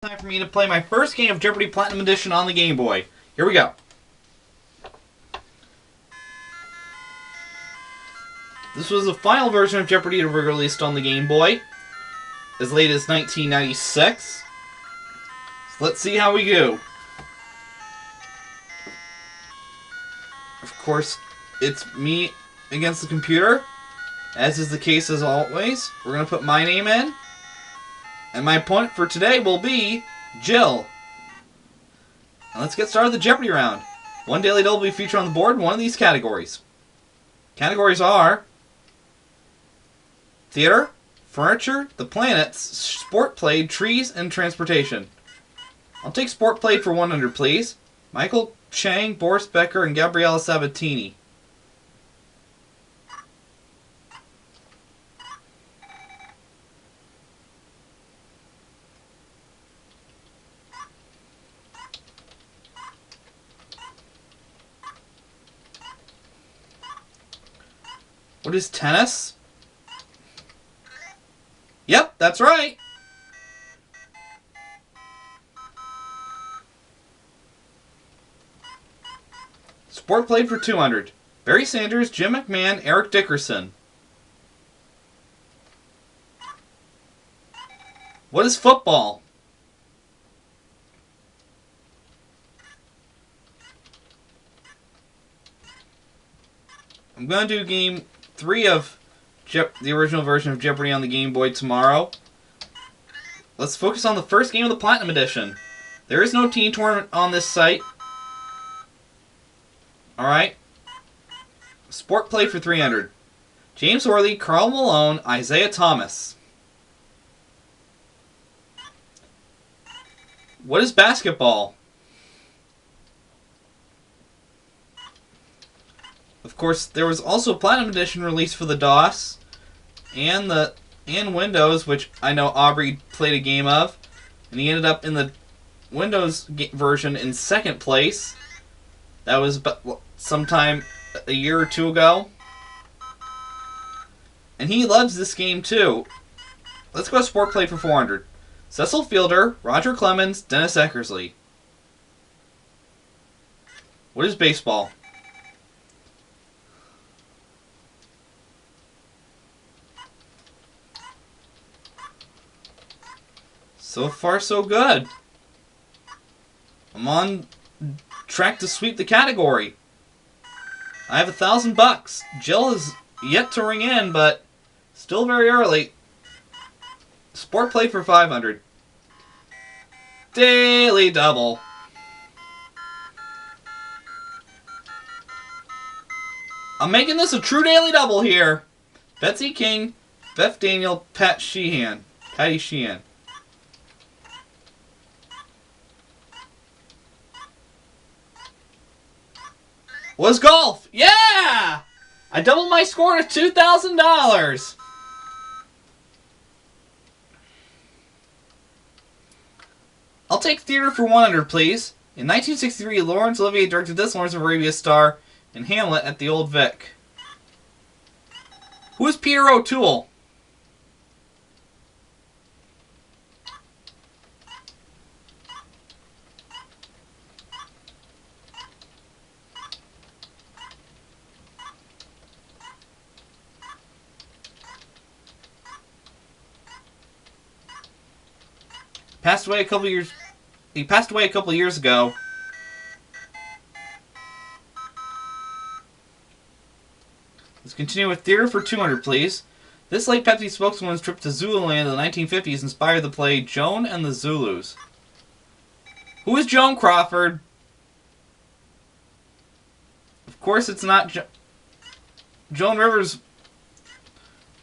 Time for me to play my first game of Jeopardy Platinum Edition on the Game Boy. Here we go. This was the final version of Jeopardy to be released on the Game Boy, as late as 1996. So let's see how we go. Of course, it's me against the computer, as is the case as always. We're going to put my name in. And my opponent for today will be Jill. And let's get started with the Jeopardy round. One daily double will be featured on the board in one of these categories. Categories are theater, furniture, the planets, sport played, trees, and transportation. I'll take sport played for 100, please. Michael Chang, Boris Becker, and Gabriella Sabatini. What is tennis? Yep, that's right. Sport played for 200. Barry Sanders, Jim McMahon, Eric Dickerson. What is football? I'm going to do game 3 of the original version of Jeopardy on the Game Boy tomorrow. Let's focus on the first game of the Platinum Edition. There is no teen tournament on this site. Alright. Sport played for 300. James Worley, Carl Malone, Isaiah Thomas. What is basketball? Of course, there was also a Platinum Edition released for the DOS and Windows, which I know Aubrey played a game of, and he ended up in the Windows version in second place. That was sometime a year or two ago, and he loves this game too. Let's go sport play for 400. Cecil Fielder, Roger Clemens, Dennis Eckersley. What is baseball? So far, so good. I'm on track to sweep the category. I have $1,000. Jill is yet to ring in, but still very early. Sport played for 500. Daily double. I'm making this a true daily double here. Betsy King, Beth Daniel, Patty Sheehan. Was golf. Yeah! I doubled my score to $2,000. I'll take theater for 100, please. In 1963, Laurence Olivier directed this Lawrence of Arabia star in Hamlet at the Old Vic. Who is Peter O'Toole? Passed away a couple years. He passed away a couple years ago. Let's continue with theater for 200, please. This late Pepsi spokeswoman's trip to Zululand in the 1950s inspired the play Joan and the Zulus. Who is Joan Crawford? Of course, it's not Joan Rivers.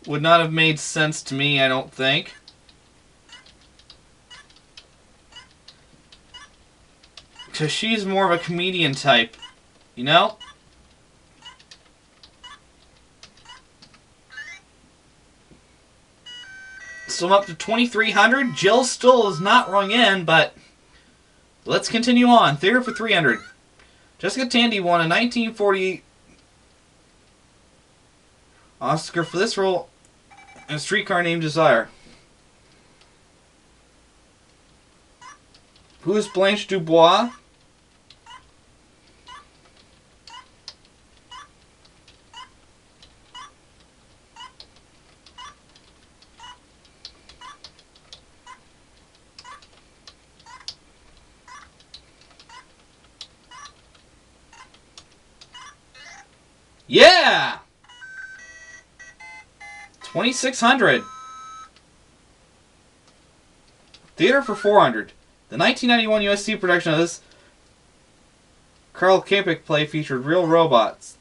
Would not have made sense to me, I don't think. Because she's more of a comedian type, you know? So I'm up to 2,300. Jill still is not rung in, but let's continue on. Theater for 300. Jessica Tandy won a 1940 Oscar for this role in A Streetcar Named Desire. Who's Blanche Dubois? Yeah! 2,600. Theater for 400. The 1991 USC production of this Karl Kapik play featured real robots.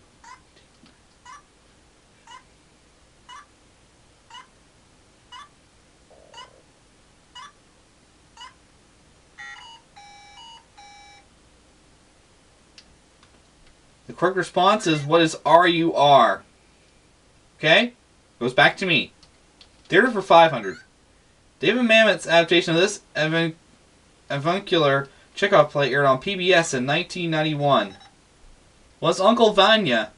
The correct response is, what is RUR? Okay? Goes back to me. Theater for 500. David Mamet's adaptation of this avuncular Chekhov play aired on PBS in 1991. Was Uncle Vanya?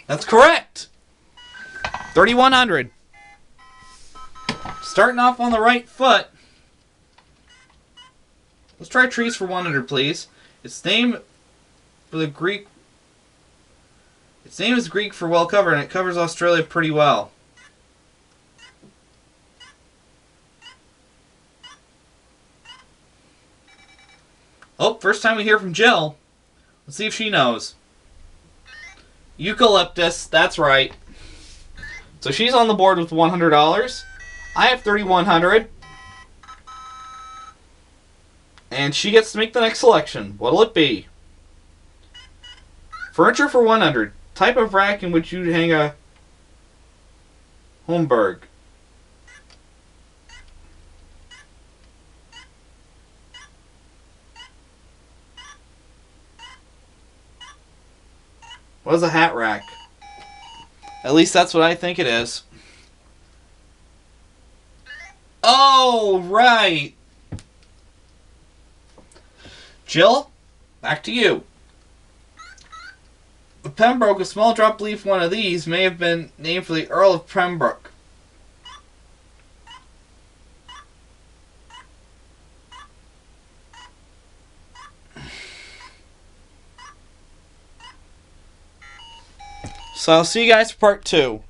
That's correct! 3,100. Starting off on the right foot. Let's try trees for 100, please. Its name for the Greek. Its name is Greek for well covered, and it covers Australia pretty well. Oh, first time we hear from Jill. Let's see if she knows. Eucalyptus, that's right. So she's on the board with $100. I have $3,100. And she gets to make the next selection. What'll it be? Furniture for 100. Type of rack in which you'd hang a Holmberg. What is a hat rack? At least that's what I think it is. Oh, right. Jill, back to you. The Pembroke, a small drop leaf one of these, may have been named for the Earl of Pembroke. So I'll see you guys for part 2.